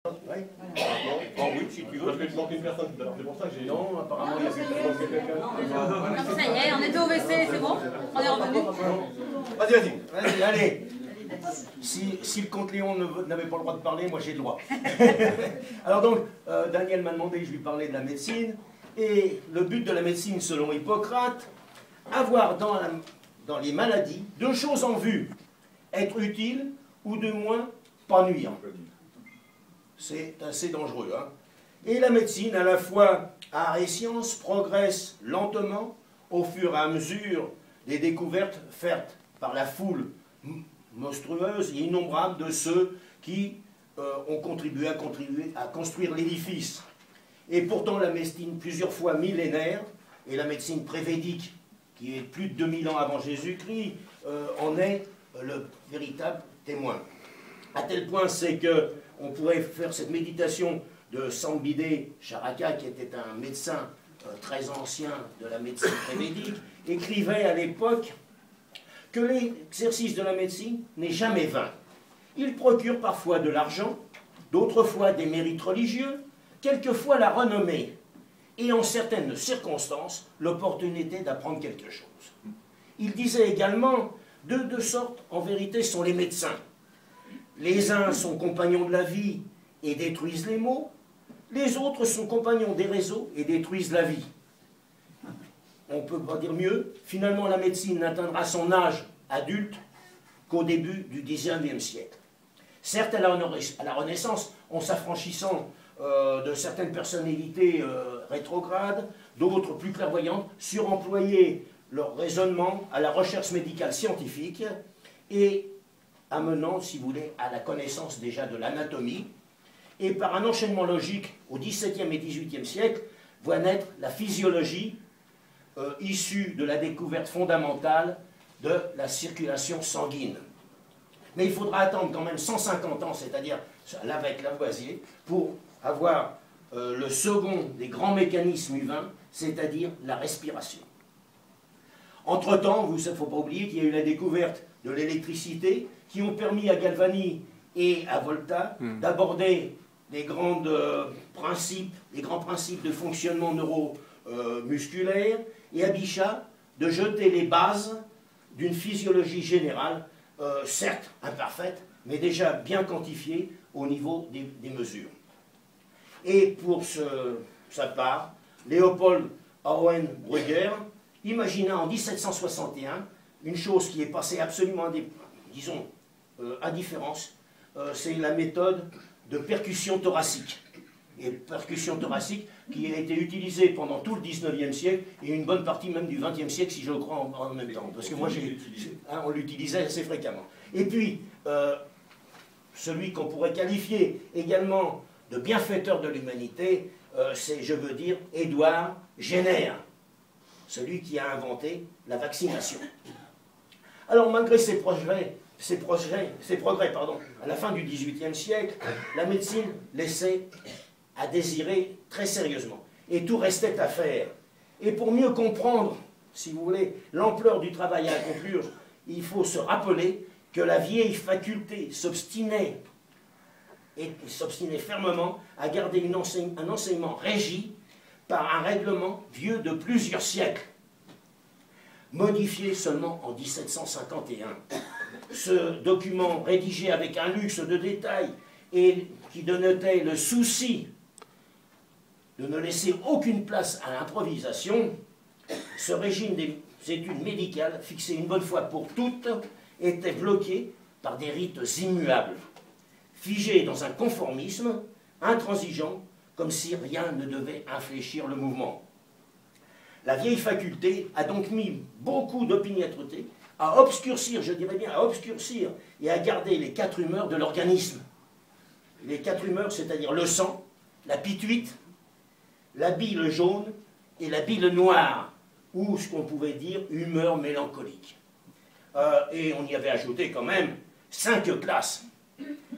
Ouais. Oh oui, si tu veux. Parce que tu manques une personne tout à l'heure, c'est pour ça que j'ai... Non, apparemment, il y a quelqu'un. Non, ça y est, on est au WC, c'est bon? On est revenu. Vas-y, allez. Si le comte Léon n'avait pas le droit de parler, moi j'ai le droit. Alors donc, Daniel m'a demandé, je lui parlais de la médecine, et le but de la médecine selon Hippocrate, avoir dans les maladies deux choses en vue, être utile ou de moins pas nuire. C'est assez dangereux. Hein. Et la médecine, à la fois art et science, progresse lentement au fur et à mesure des découvertes faites par la foule monstrueuse et innombrable de ceux qui ont contribué à construire l'édifice. Et pourtant la médecine plusieurs fois millénaire, et la médecine prévédique, qui est plus de 2000 ans avant Jésus-Christ, en est le véritable témoin. À tel point, c'est qu'on pourrait faire cette méditation de Sambide Charaka, qui était un médecin très ancien de la médecine prévédique, écrivait à l'époque que l'exercice de la médecine n'est jamais vain. Il procure parfois de l'argent, d'autres fois des mérites religieux, quelquefois la renommée, et en certaines circonstances, l'opportunité d'apprendre quelque chose. Il disait également, de deux sortes, en vérité, sont les médecins. Les uns sont compagnons de la vie et détruisent les maux, les autres sont compagnons des réseaux et détruisent la vie. On ne peut pas dire mieux, finalement la médecine n'atteindra son âge adulte qu'au début du XIXe siècle. Certes, à la Renaissance, en s'affranchissant de certaines personnalités rétrogrades, d'autres plus clairvoyantes, suremployaient leur raisonnement à la recherche médicale scientifique et amenant, si vous voulez, à la connaissance déjà de l'anatomie, et par un enchaînement logique au XVIIe et XVIIIe siècle, voit naître la physiologie issue de la découverte fondamentale de la circulation sanguine. Mais il faudra attendre quand même 150 ans, c'est-à-dire avec Lavoisier, pour avoir le second des grands mécanismes humains, c'est-à-dire la respiration. Entre-temps, il ne faut pas oublier qu'il y a eu la découverte de l'électricité, qui ont permis à Galvani et à Volta d'aborder les grands principes de fonctionnement neuromusculaire, et à Bichat de jeter les bases d'une physiologie générale, certes imparfaite, mais déjà bien quantifiée au niveau des mesures. Et pour sa part, Léopold Auenbrugger imagina en 1761 une chose qui est passée absolument, disons, indifférence, c'est la méthode de percussion thoracique. Et percussion thoracique qui a été utilisée pendant tout le 19e siècle et une bonne partie même du 20e siècle, si je le crois, en même temps. Parce que moi, on l'utilisait assez fréquemment. Et puis, celui qu'on pourrait qualifier également de bienfaiteur de l'humanité, c'est, je veux dire, Édouard Jenner, celui qui a inventé la vaccination. Alors, malgré ces progrès, à la fin du XVIIIe siècle, la médecine laissait à désirer très sérieusement. Et tout restait à faire. Et pour mieux comprendre, si vous voulez, l'ampleur du travail à accomplir, il faut se rappeler que la vieille faculté s'obstinait fermement à garder un enseignement régi par un règlement vieux de plusieurs siècles, modifié seulement en 1751. Ce document rédigé avec un luxe de détails et qui dénotait le souci de ne laisser aucune place à l'improvisation, ce régime des études médicales, fixé une bonne fois pour toutes, était bloqué par des rites immuables, figés dans un conformisme intransigeant, comme si rien ne devait infléchir le mouvement. La vieille faculté a donc mis beaucoup d'opiniâtreté à obscurcir, je dirais bien à obscurcir, et à garder les quatre humeurs de l'organisme. Les quatre humeurs, c'est-à-dire le sang, la pituite, la bile jaune et la bile noire, ou ce qu'on pouvait dire humeur mélancolique. Et on y avait ajouté quand même 5 classes.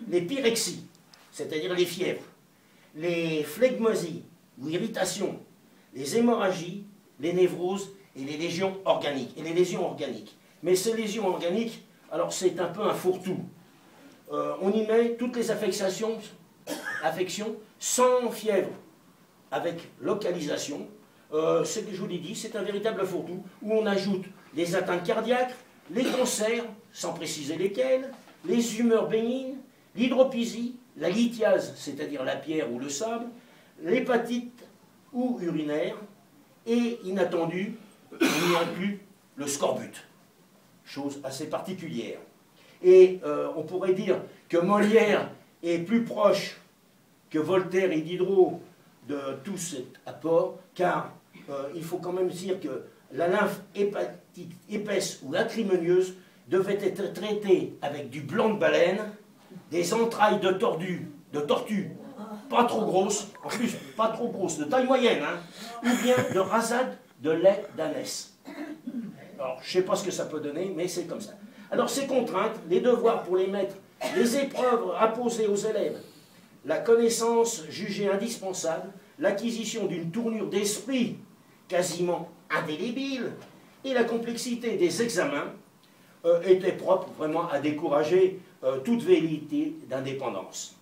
Les pyrexies, c'est-à-dire les fièvres, les phlegmosies ou irritations, les hémorragies, les névroses et les lésions organiques. Mais ces lésions organiques, alors c'est un peu un fourre-tout. On y met toutes les affections affection sans fièvre, avec localisation. Ce que je vous l'ai dit, c'est un véritable fourre-tout où on ajoute les atteintes cardiaques, les cancers, sans préciser lesquels, les humeurs bénignes, l'hydropisie, la lithiase, c'est-à-dire la pierre ou le sable, l'hépatite ou urinaire, et inattendu, on y inclut le scorbut, chose assez particulière. Et on pourrait dire que Molière est plus proche que Voltaire et Diderot de tout cet apport, car il faut quand même dire que la lymphe hépatique épaisse ou acrimonieuse devait être traitée avec du blanc de baleine, des entrailles de tortue, pas trop grosses, en plus pas trop grosses, de taille moyenne, hein, ou bien de rasade de lait d'ânesse. Alors, je ne sais pas ce que ça peut donner, mais c'est comme ça. Alors, ces contraintes, les devoirs pour les maîtres, les épreuves imposées aux élèves, la connaissance jugée indispensable, l'acquisition d'une tournure d'esprit quasiment indélébile, et la complexité des examens étaient propres vraiment à décourager toute velléité d'indépendance.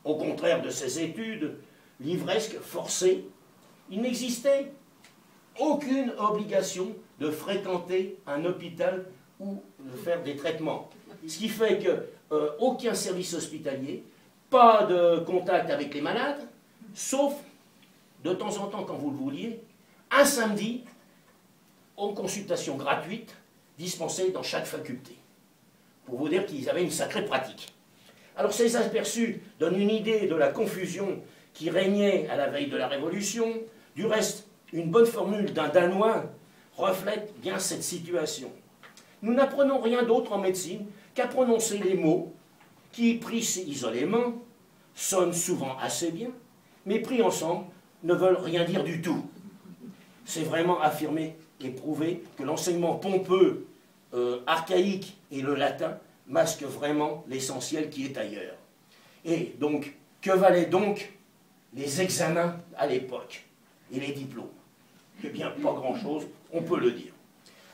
Au contraire de ces études livresques forcées, il n'existait aucune obligation de fréquenter un hôpital ou de faire des traitements. Ce qui fait qu'aucun service hospitalier, pas de contact avec les malades, sauf de temps en temps, quand vous le vouliez, un samedi, en consultation gratuite, dispensée dans chaque faculté. Pour vous dire qu'ils avaient une sacrée pratique. Alors ces aperçus donnent une idée de la confusion qui régnait à la veille de la Révolution. Du reste, une bonne formule d'un Danois reflète bien cette situation. Nous n'apprenons rien d'autre en médecine qu'à prononcer les mots qui, pris isolément, sonnent souvent assez bien, mais pris ensemble, ne veulent rien dire du tout. C'est vraiment affirmer et prouver que l'enseignement pompeux, archaïque et le latin masquent vraiment l'essentiel qui est ailleurs. Et donc, que valaient donc les examens à l'époque et les diplômes? Eh bien, pas grand-chose, on peut le dire.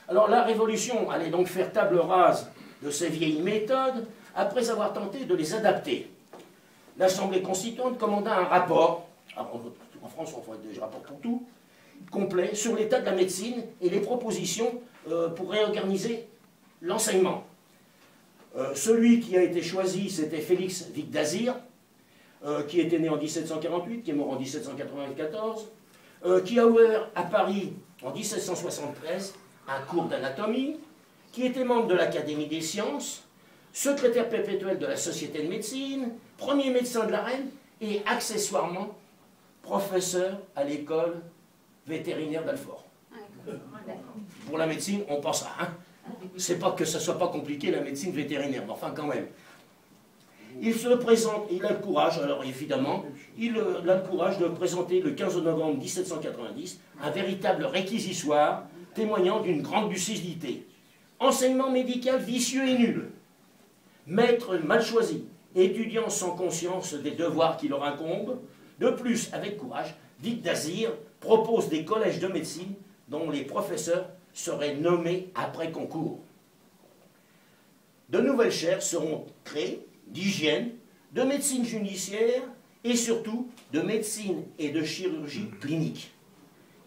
Alors la Révolution allait donc faire table rase de ces vieilles méthodes après avoir tenté de les adapter. L'Assemblée constituante commanda un rapport, en France on fait des rapports pour tout, complet sur l'état de la médecine et les propositions pour réorganiser l'enseignement. Celui qui a été choisi, c'était Félix Vic d'Azir, qui était né en 1748, qui est mort en 1794, qui a ouvert à Paris en 1773 un cours d'anatomie, qui était membre de l'Académie des sciences, secrétaire perpétuel de la Société de médecine, premier médecin de la Reine et accessoirement professeur à l'école vétérinaire d'Alfort. Pour la médecine, on pense à... C'est pas que ce soit pas compliqué la médecine vétérinaire, mais enfin quand même. Il se présente, il a le courage, alors évidemment, il a le courage de présenter le 15 novembre 1790 un véritable réquisitoire témoignant d'une grande lucidité. Enseignement médical vicieux et nul. Maître mal choisi, étudiants sans conscience des devoirs qui leur incombent. De plus, avec courage, Vic d'Azir propose des collèges de médecine dont les professeurs seraient nommés après concours. De nouvelles chaires seront créées d'hygiène, de médecine judiciaire et surtout de médecine et de chirurgie clinique.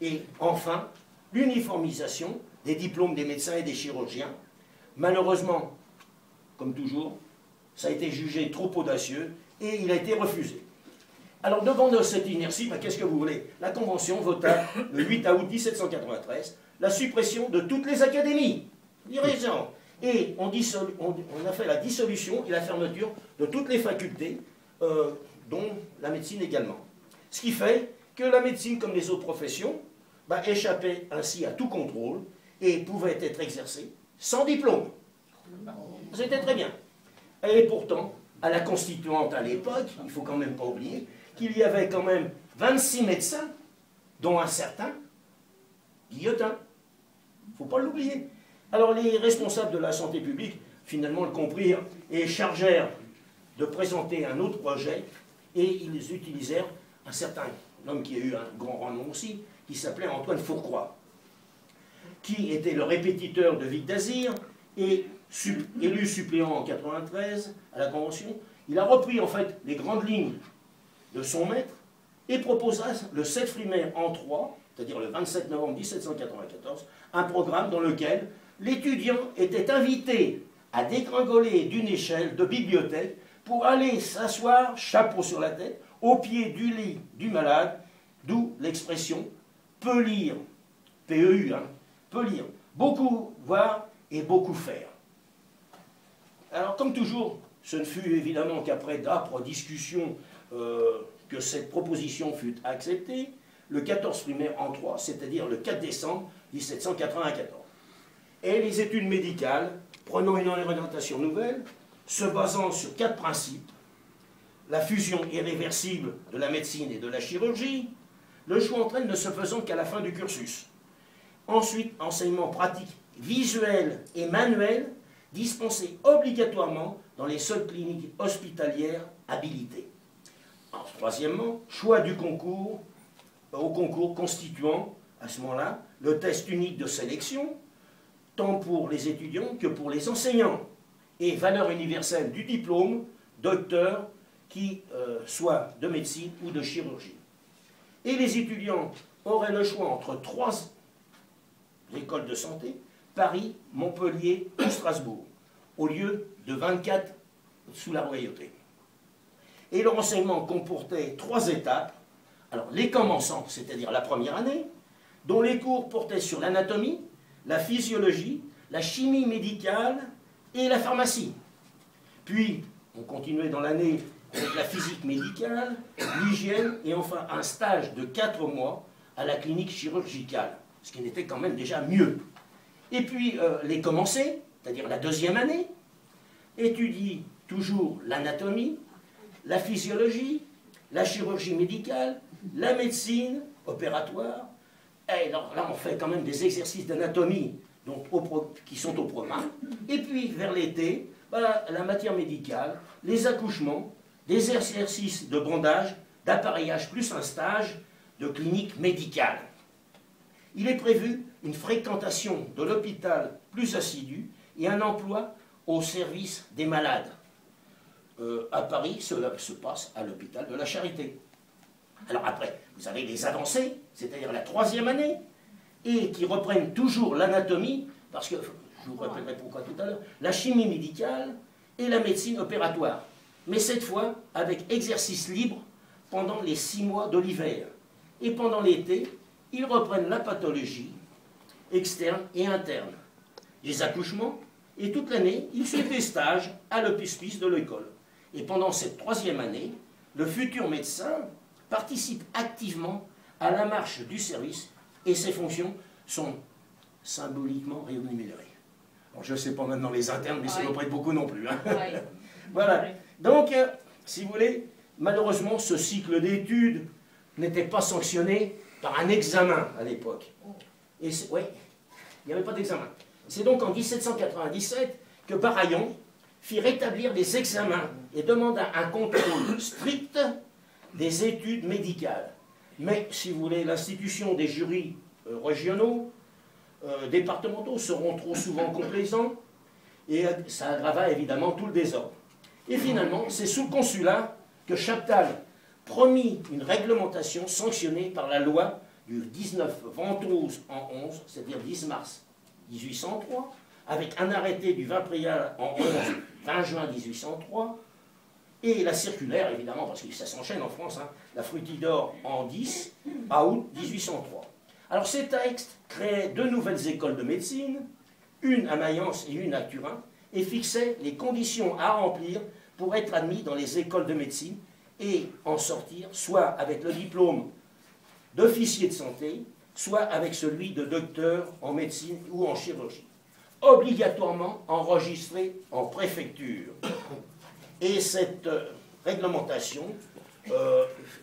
Et enfin, l'uniformisation des diplômes des médecins et des chirurgiens. Malheureusement, comme toujours, ça a été jugé trop audacieux et il a été refusé. Alors, devant cette inertie, qu'est-ce que vous voulez? La Convention vota le 8 août 1793 la suppression de toutes les académies, dirigeants. Et on a fait la dissolution et la fermeture de toutes les facultés, dont la médecine également. Ce qui fait que la médecine, comme les autres professions, échappait ainsi à tout contrôle et pouvait être exercée sans diplôme. C'était très bien. Et pourtant, à la Constituante à l'époque, il ne faut quand même pas oublier qu'il y avait quand même 26 médecins, dont un certain Guillotin. Il ne faut pas l'oublier. Alors les responsables de la santé publique, finalement, le comprirent et chargèrent de présenter un autre projet, et ils utilisèrent un certain homme qui a eu un grand renom aussi, qui s'appelait Antoine Fourcroy, qui était le répétiteur de Vic d'Azir, et élu suppléant en 93 à la Convention. Il a repris en fait les grandes lignes de son maître et proposa le 7 Frimaire en 3, c'est-à-dire le 27 novembre 1794, un programme dans lequel l'étudiant était invité à dégringoler d'une échelle de bibliothèque pour aller s'asseoir, chapeau sur la tête, au pied du lit du malade, d'où l'expression « peut lire », P-E-U, hein, peut lire, beaucoup voir et beaucoup faire. Alors, comme toujours, ce ne fut évidemment qu'après d'âpres discussions que cette proposition fut acceptée, le 14 Frimaire en 3, c'est-à-dire le 4 décembre 1794. Et les études médicales, prenant une orientation nouvelle, se basant sur 4 principes: la fusion irréversible de la médecine et de la chirurgie, le choix entre elles ne se faisant qu'à la fin du cursus. Ensuite, enseignement pratique visuel et manuel, dispensé obligatoirement dans les seules cliniques hospitalières habilitées. Troisièmement, choix du concours, au concours constituant, à ce moment-là, le test unique de sélection, tant pour les étudiants que pour les enseignants, et valeur universelle du diplôme, docteur, qui soit de médecine ou de chirurgie. Et les étudiants auraient le choix entre 3 écoles de santé, Paris, Montpellier ou Strasbourg, au lieu de 24 sous la royauté. Et leur enseignement comportait 3 étapes. Alors, les commençants, c'est-à-dire la première année, dont les cours portaient sur l'anatomie, la physiologie, la chimie médicale et la pharmacie. Puis, on continuait dans l'année avec la physique médicale, l'hygiène et enfin un stage de 4 mois à la clinique chirurgicale, ce qui n'était quand même déjà mieux. Et puis, les commencés, c'est-à-dire la deuxième année, étudient toujours l'anatomie, la physiologie, la chirurgie médicale, la médecine opératoire. Et là, on fait quand même des exercices d'anatomie qui sont au programme. Et puis, vers l'été, la matière médicale, les accouchements, des exercices de bandage, d'appareillage, plus un stage de clinique médicale. Il est prévu une fréquentation de l'hôpital plus assidue et un emploi au service des malades. À Paris, cela se passe à l'hôpital de la Charité. Alors après, vous avez les avancées, c'est-à-dire la 3e année, et qui reprennent toujours l'anatomie, parce que, je vous répéterai pourquoi tout à l'heure, la chimie médicale et la médecine opératoire. Mais cette fois, avec exercice libre pendant les 6 mois de l'hiver. Et pendant l'été, ils reprennent la pathologie externe et interne, les accouchements, et toute l'année, ils suivent des stages à l'hospice de l'école. Et pendant cette 3e année, le futur médecin participe activement à la marche du service et ses fonctions sont symboliquement rémunérées. Alors, je ne sais pas maintenant les internes, mais ça ne doit pas être beaucoup non plus. Hein. Voilà. Donc, si vous voulez, malheureusement, ce cycle d'études n'était pas sanctionné par un examen à l'époque. Et oui, il n'y avait pas d'examen. C'est donc en 1797 que Baraillon fit rétablir les examens et demanda un contrôle strict des études médicales. Mais, si vous voulez, l'institution des jurys régionaux, départementaux seront trop souvent complaisants et ça aggrava évidemment tout le désordre. Et finalement, c'est sous le consulat que Chaptal promit une réglementation sanctionnée par la loi du 19 Ventose en 11, c'est-à-dire 10 mars 1803, avec un arrêté du 20 Prial en 11, 20 juin 1803, et la circulaire, évidemment, parce que ça s'enchaîne en France, hein, la Fruitidor en 10, à août 1803. Alors ces textes créaient 2 nouvelles écoles de médecine, une à Mayence et une à Turin, et fixaient les conditions à remplir pour être admis dans les écoles de médecine et en sortir soit avec le diplôme d'officier de santé, soit avec celui de docteur en médecine ou en chirurgie, obligatoirement enregistré en préfecture. Et cette réglementation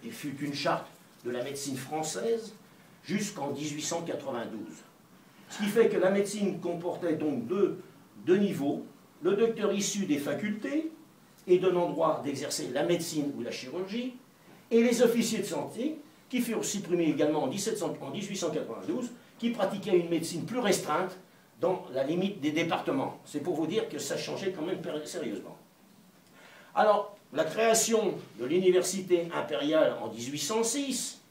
fut une charte de la médecine française jusqu'en 1892. Ce qui fait que la médecine comportait donc deux niveaux, le docteur issu des facultés et donnant droit d'exercer la médecine ou la chirurgie, et les officiers de santé, qui furent supprimés également en 1892, qui pratiquaient une médecine plus restreinte dans la limite des départements. C'est pour vous dire que ça changeait quand même sérieusement. Alors, la création de l'université impériale en 1806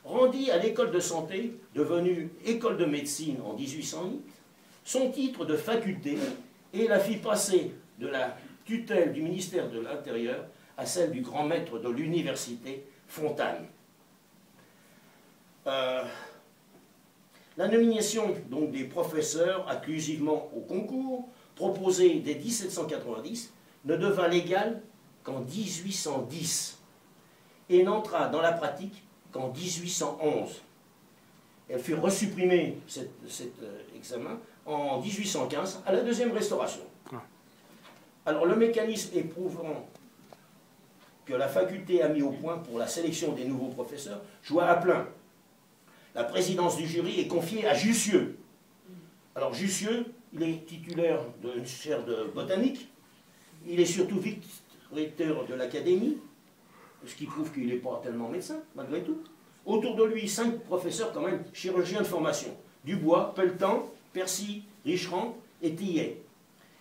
rendit à l'école de santé, devenue école de médecine en 1808, son titre de faculté et la fit passer de la tutelle du ministère de l'Intérieur à celle du grand maître de l'université, Fontane. La nomination donc, des professeurs inclusivement au concours, proposée dès 1790, ne devint légale qu'en 1810 et n'entra dans la pratique qu'en 1811. Elle fut resupprimée, cet examen, en 1815, à la deuxième restauration. Alors le mécanisme éprouvant que la faculté a mis au point pour la sélection des nouveaux professeurs joua à plein. La présidence du jury est confiée à Jussieu. Alors Jussieu, il est titulaire d'une chaire de botanique, il est surtout vice-recteur de l'académie, ce qui prouve qu'il n'est pas tellement médecin, malgré tout. Autour de lui, 5 professeurs quand même, chirurgiens de formation. Dubois, Pelletan, Percy, Richerand et Tillet.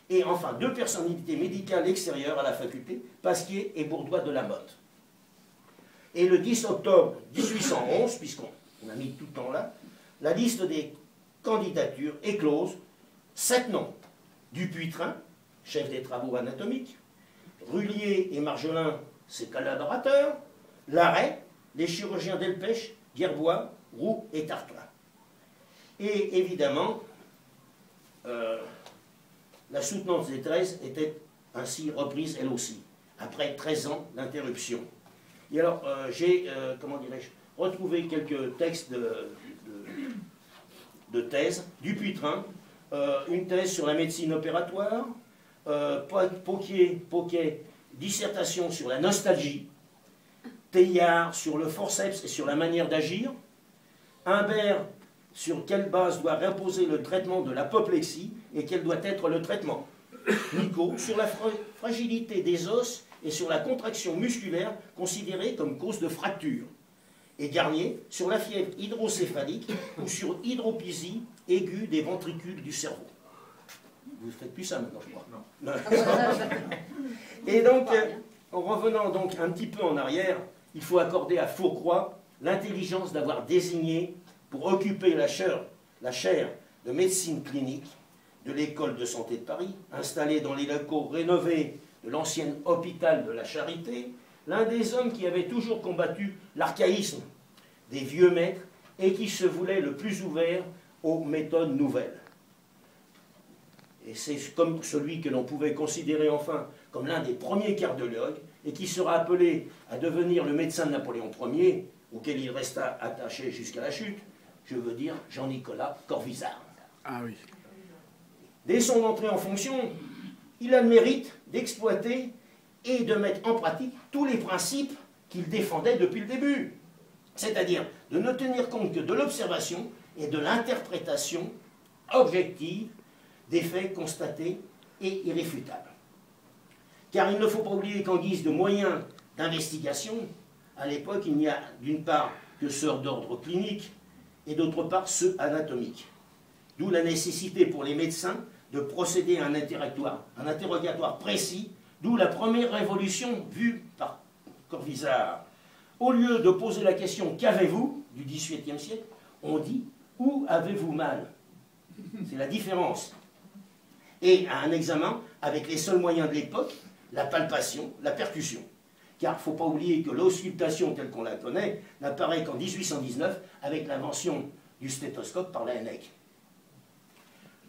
Et enfin, 2 personnalités médicales extérieures à la faculté, Pasquier et Bourdois de la Motte. Et le 10 octobre 1811, puisqu'on a mis tout le temps là, la liste des candidatures est close. 7 noms. Dupuytren, chef des travaux anatomiques, Rullier et Marjolin, ses collaborateurs, Larrey, les chirurgiens Delpech, Gerbois, Roux et Tartois. Et évidemment, la soutenance des 13 était ainsi reprise elle aussi, après 13 ans d'interruption. Et alors, j'ai, comment dirais-je, retrouvé quelques textes de thèse. Dupuytren, une thèse sur la médecine opératoire, Poquet, dissertation sur la nostalgie, Teilhard sur le forceps et sur la manière d'agir, Humbert sur quelle base doit reposer le traitement de l'apoplexie et quel doit être le traitement, Nicot sur la fragilité des os et sur la contraction musculaire considérée comme cause de fracture, et Garnier sur la fièvre hydrocéphalique ou sur hydropisie aiguë des ventricules du cerveau. Vous ne faites plus ça maintenant, je crois. Non. Et donc, en revenant donc un petit peu en arrière, il faut accorder à Fourcroy l'intelligence d'avoir désigné pour occuper la chaire de médecine clinique de l'école de santé de Paris, installée dans les locaux rénovés de l'ancien hôpital de la Charité, l'un des hommes qui avait toujours combattu l'archaïsme des vieux maîtres et qui se voulait le plus ouvert aux méthodes nouvelles. Et c'est comme celui que l'on pouvait considérer enfin comme l'un des premiers cardiologues et qui sera appelé à devenir le médecin de Napoléon Ier, auquel il resta attaché jusqu'à la chute, je veux dire Jean-Nicolas Corvisart. Ah oui. Dès son entrée en fonction, il a le mérite d'exploiter et de mettre en pratique tous les principes qu'il défendait depuis le début. C'est-à-dire de ne tenir compte que de l'observation et de l'interprétation objective des faits constatés et irréfutables. Car il ne faut pas oublier qu'en guise de moyens d'investigation, à l'époque, il n'y a d'une part que ceux d'ordre clinique et d'autre part ceux anatomiques. D'où la nécessité pour les médecins de procéder à un interrogatoire précis, d'où la première révolution vue par Corvisart. Au lieu de poser la question « Qu'avez-vous » du XVIIIe siècle, on dit « Où avez-vous mal ?» C'est la différence. Et à un examen avec les seuls moyens de l'époque, la palpation, la percussion. Car il ne faut pas oublier que l'auscultation telle qu'on la connaît n'apparaît qu'en 1819 avec l'invention du stéthoscope par la Laennec.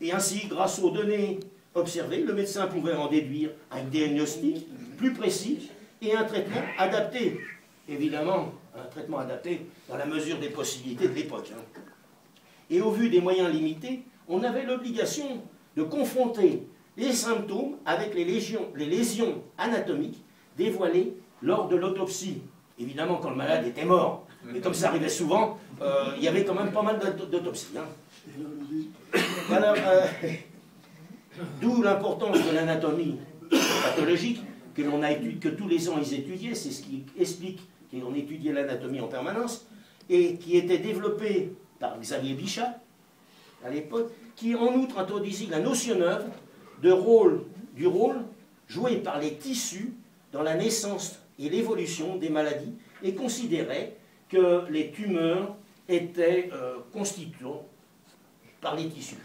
Et ainsi, grâce aux données observées, le médecin pouvait en déduire un diagnostic plus précis et un traitement adapté. Évidemment, un traitement adapté dans la mesure des possibilités de l'époque. Et au vu des moyens limités, on avait l'obligation de confronter les symptômes avec les lésions anatomiques dévoilées lors de l'autopsie. Évidemment, quand le malade était mort. Mais comme ça arrivait souvent, il y avait quand même pas mal d'autopsies. Alors, d'où l'importance de l'anatomie pathologique que tous les ans ils étudiaient. C'est ce qui explique qu'on étudiait l'anatomie en permanence et qui était développée par Xavier Bichat à l'époque, qui en outre introduisit la notion neuve du rôle joué par les tissus dans la naissance et l'évolution des maladies et considérait que les tumeurs étaient constituées par les tissus.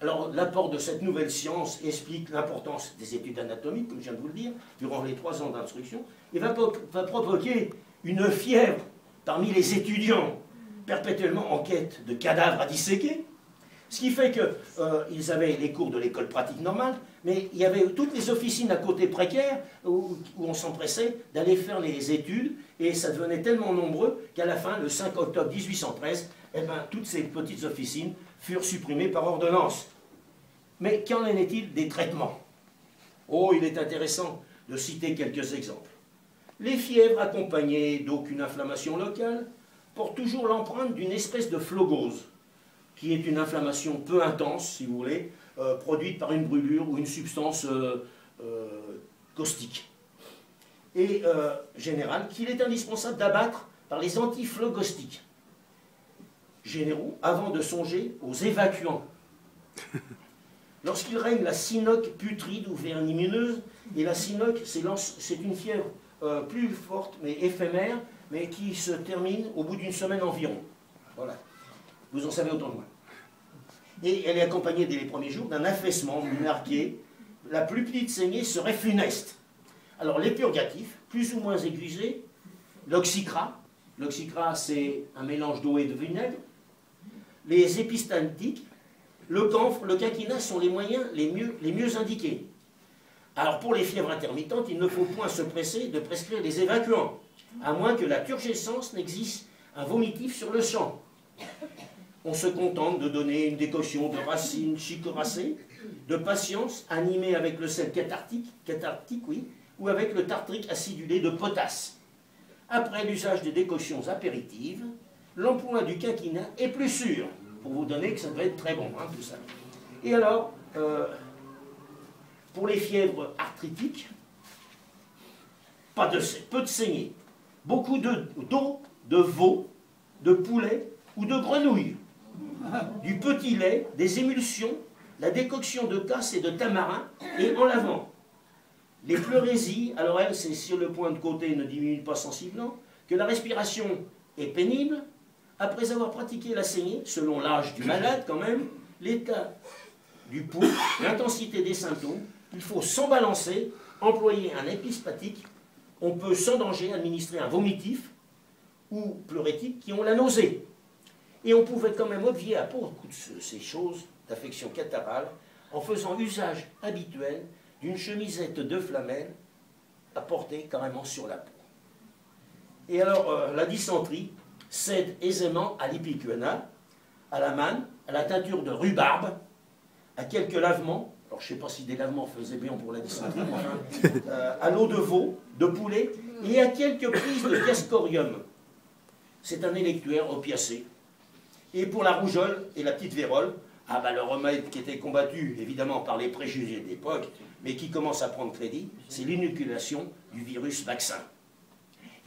Alors, l'apport de cette nouvelle science explique l'importance des études anatomiques, comme je viens de vous le dire, durant les 3 ans d'instruction, et va provoquer une fièvre parmi les étudiants, perpétuellement en quête de cadavres à disséquer, ce qui fait qu'ils avaient les cours de l'école pratique normale, mais il y avait toutes les officines à côté précaires où on s'empressait d'aller faire les études, et ça devenait tellement nombreux qu'à la fin, le 5 octobre 1813, eh ben, toutes ces petites officines furent supprimées par ordonnance. Mais qu'en est-il des traitements? Oh, il est intéressant de citer quelques exemples. Les fièvres accompagnées d'aucune inflammation locale portent toujours l'empreinte d'une espèce de flogose, qui est une inflammation peu intense, si vous voulez, produite par une brûlure ou une substance caustique. Et générale, qu'il est indispensable d'abattre par les antiphlogostiques généraux avant de songer aux évacuants. Lorsqu'il règne la synoque putride ou vermineuse, et la synoque, c'est une fièvre plus forte mais éphémère, mais qui se termine au bout d'une semaine environ. Voilà. Vous en savez autant que moi. Et elle est accompagnée dès les premiers jours d'un affaissement marqué. La plus petite saignée serait funeste. Alors les purgatifs, plus ou moins aiguisés, l'oxycrat c'est un mélange d'eau et de vinaigre, les épistantiques, le camphre, le quinquina sont les moyens les mieux indiqués. Alors pour les fièvres intermittentes, il ne faut point se presser de prescrire les évacuants, à moins que la turgescence n'existe un vomitif sur le champ. On se contente de donner une décoction de racines chicoracées, de patience animée avec le sel cathartique, oui, ou avec le tartrique acidulé de potasse. Après l'usage des décoctions apéritives, l'emploi du quinquina est plus sûr, pour vous donner que ça devait être très bon, hein, tout ça. Et alors, pour les fièvres arthritiques, peu de saignée, beaucoup d'eau, de veau, de poulet ou de grenouille, du petit lait, des émulsions, la décoction de casse et de tamarin, et en lavant. Les pleurésies, alors elles, c'est sur le point de côté, ne diminue pas sensiblement, que la respiration est pénible. Après avoir pratiqué la saignée, selon l'âge du malade quand même, l'état du pouls, l'intensité des symptômes, il faut sans balancer, employer un épispatique. On peut sans danger administrer un vomitif ou pleurétique qui ont la nausée. Et on pouvait quand même obvier à beaucoup de ces choses d'affection catarrhale en faisant usage habituel d'une chemisette de flamel à porter carrément sur la peau. Et alors, la dysenterie cède aisément à l'ipicuana, à la manne, à la teinture de rhubarbe, à quelques lavements, alors je ne sais pas si des lavements faisaient bien pour la dysenterie, mais enfin, à l'eau de veau, de poulet, et à quelques prises de diascorium. C'est un électuaire opiacé. Et pour la rougeole et la petite vérole, ah ben le remède qui était combattu évidemment par les préjugés de l'époque, mais qui commence à prendre crédit, c'est l'inoculation du virus vaccin.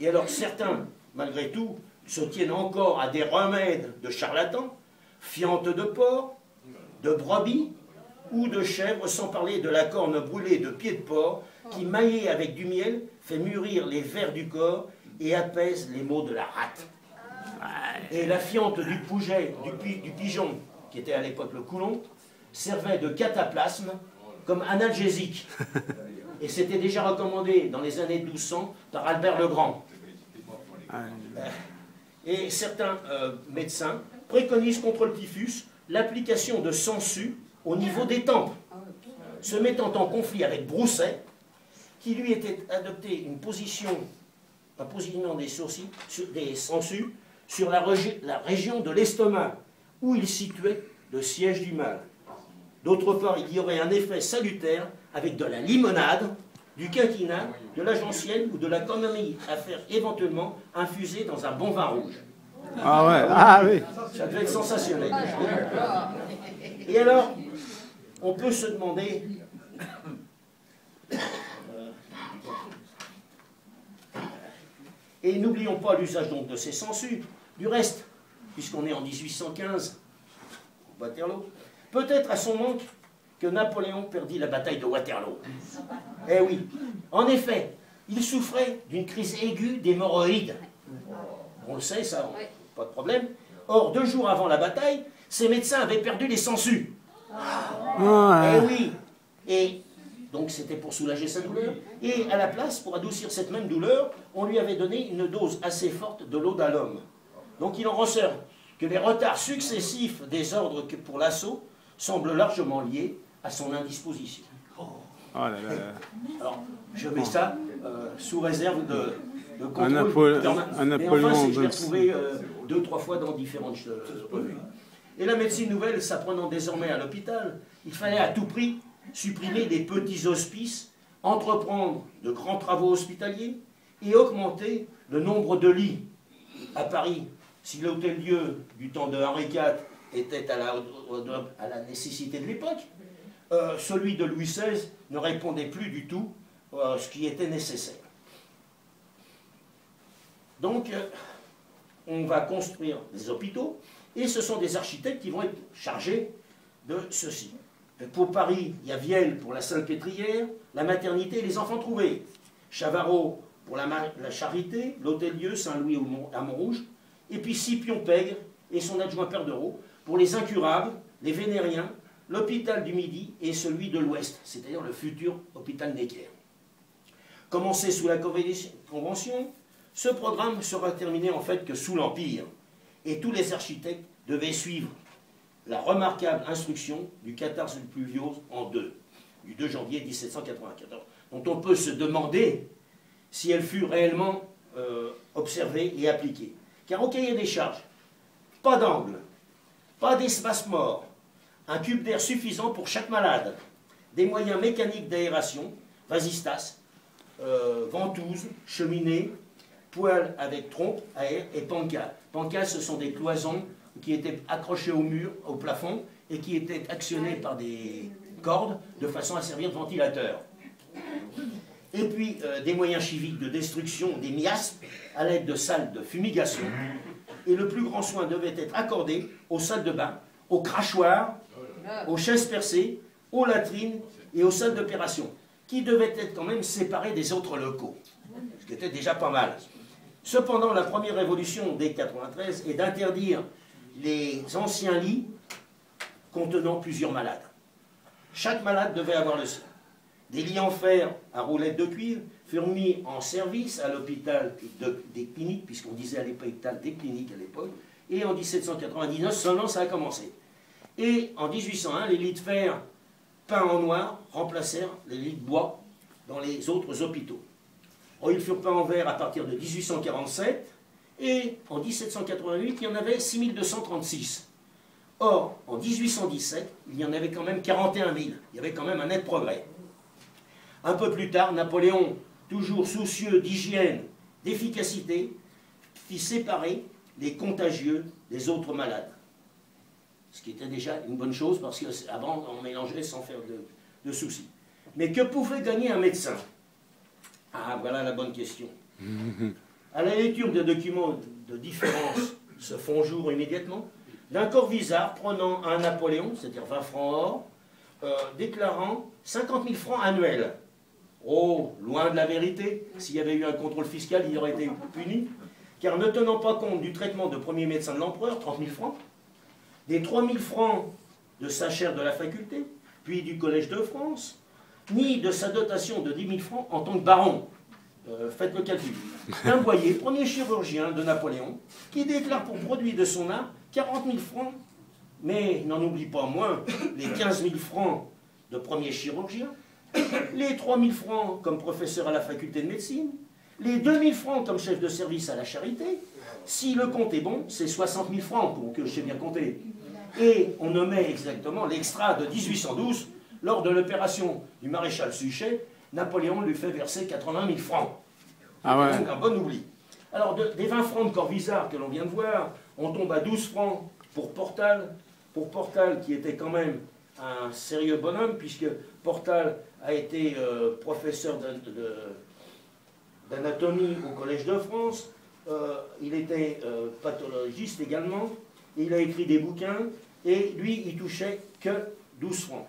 Et alors certains, malgré tout, se tiennent encore à des remèdes de charlatans, fientes de porc, de brebis ou de chèvre, sans parler de la corne brûlée de pied de porc, qui, maillée avec du miel, fait mûrir les vers du corps et apaise les maux de la rate. Et la fiente du pouget, du pigeon, qui était à l'époque le coulon, servait de cataplasme comme analgésique. Et c'était déjà recommandé dans les années 1200 par Albert le Grand. Et certains médecins préconisent contre le typhus l'application de sangsues au niveau des tempes, se mettant en conflit avec Brousset, qui lui était adopté un positionnement des sangsues sur la région de l'estomac, où il situait le siège du mal. D'autre part, il y aurait un effet salutaire avec de la limonade, du quinquina, de la gentiane ou de la camomille à faire éventuellement infuser dans un bon vin rouge. Ah ouais, ah oui. Ça devait être sensationnel. Et alors, on peut se demander... Et n'oublions pas l'usage donc de ces sangsues. Du reste, puisqu'on est en 1815, Waterloo, peut-être à son manque que Napoléon perdit la bataille de Waterloo. Eh oui, en effet, il souffrait d'une crise aiguë d'hémorroïdes. On le sait, ça, pas de problème. Or, 2 jours avant la bataille, ses médecins avaient perdu les sangsues. Eh oui, et donc c'était pour soulager sa douleur. Et à la place, pour adoucir cette même douleur, on lui avait donné une dose assez forte de l'eau d'alum. Donc il en ressort que les retards successifs des ordres pour l'assaut semblent largement liés à son indisposition. Oh là là. Alors, je mets ça sous réserve de contrôle. Un Napoléon, enfin, je l'ai retrouvé 2-3 fois dans différentes revues. Et la médecine nouvelle s'apprenant désormais à l'hôpital, il fallait à tout prix supprimer les petits hospices, entreprendre de grands travaux hospitaliers et augmenter le nombre de lits. À Paris, si l'hôtel-Dieu du temps de Henri IV était à la nécessité de l'époque, celui de Louis XVI ne répondait plus du tout à ce qui était nécessaire. Donc, on va construire des hôpitaux, et ce sont des architectes qui vont être chargés de ceci. Pour Paris, il y a Vielle pour la Salpêtrière, la maternité et les enfants trouvés. Chavarot pour la Charité, l'Hôtel-Dieu, Saint-Louis à Montrouge, et puis Scipion-Pègre et son adjoint Perdereau pour les incurables, les vénériens, l'hôpital du Midi et celui de l'Ouest, c'est-à-dire le futur hôpital Necker. Commencé sous la Convention, ce programme sera terminé en fait que sous l'Empire, et tous les architectes devaient suivre la remarquable instruction du Cathars Pluviose en 2, du 2 janvier 1794, dont on peut se demander si elle fut réellement observée et appliquée. Car au cahier des charges, pas d'angle, pas d'espace mort, un cube d'air suffisant pour chaque malade, des moyens mécaniques d'aération, vasistas, ventouses, cheminées, poêles avec trompe à air et pancas. Pancas, ce sont des cloisons qui étaient accrochées au mur, au plafond, et qui étaient actionnées par des cordes de façon à servir de ventilateur. Et puis des moyens chimiques de destruction des miasmes à l'aide de salles de fumigation. Et le plus grand soin devait être accordé aux salles de bain, aux crachoirs, aux chaises percées, aux latrines et aux salles d'opération, qui devaient être quand même séparées des autres locaux, ce qui était déjà pas mal. Cependant, la première révolution dès 93 est d'interdire les anciens lits contenant plusieurs malades. Chaque malade devait avoir le sien. Des lits en fer à roulettes de cuivre furent mis en service à l'hôpital des cliniques, puisqu'on disait à l'hôpital des cliniques à l'époque, et en 1799 seulement ça a commencé. Et en 1801, les lits de fer peints en noir remplacèrent les lits de bois dans les autres hôpitaux. Ils furent peints en vert à partir de 1847, et en 1788, il y en avait 6236. Or, en 1817, il y en avait quand même 41 000. Il y avait quand même un net progrès. Un peu plus tard, Napoléon, toujours soucieux d'hygiène, d'efficacité, fit séparer les contagieux des autres malades. Ce qui était déjà une bonne chose, parce qu'avant, on mélangeait sans faire de soucis. Mais que pouvait gagner un médecin? Ah, voilà la bonne question. À la lecture des documents de différence se font jour immédiatement d'un Corvisart prenant un Napoléon, c'est-à-dire 20 francs or, déclarant 50 000 francs annuels. Oh, loin de la vérité, s'il y avait eu un contrôle fiscal, il aurait été puni, car ne tenant pas compte du traitement de premier médecin de l'empereur, 30 000 francs, des 3 000 francs de sa chaire de la faculté, puis du Collège de France, ni de sa dotation de 10 000 francs en tant que baron. Faites le calcul. Un Boyer, premier chirurgien de Napoléon, qui déclare pour produit de son art 40 000 francs, mais n'en oublie pas moins les 15 000 francs de premier chirurgien, les 3 000 francs comme professeur à la faculté de médecine, les 2 000 francs comme chef de service à la charité. Si le compte est bon, c'est 60 000 francs, pour que je sais bien compter. Et on nommait exactement l'extra de 1812, lors de l'opération du maréchal Suchet, Napoléon lui fait verser 80 000 francs. Ah ouais. Donc un bon oubli. Alors des 20 francs de Corvisart que l'on vient de voir, on tombe à 12 francs pour Portal qui était quand même un sérieux bonhomme, puisque Portal a été professeur d'anatomie au Collège de France, il était pathologiste également, il a écrit des bouquins, et lui, il touchait que 12 francs.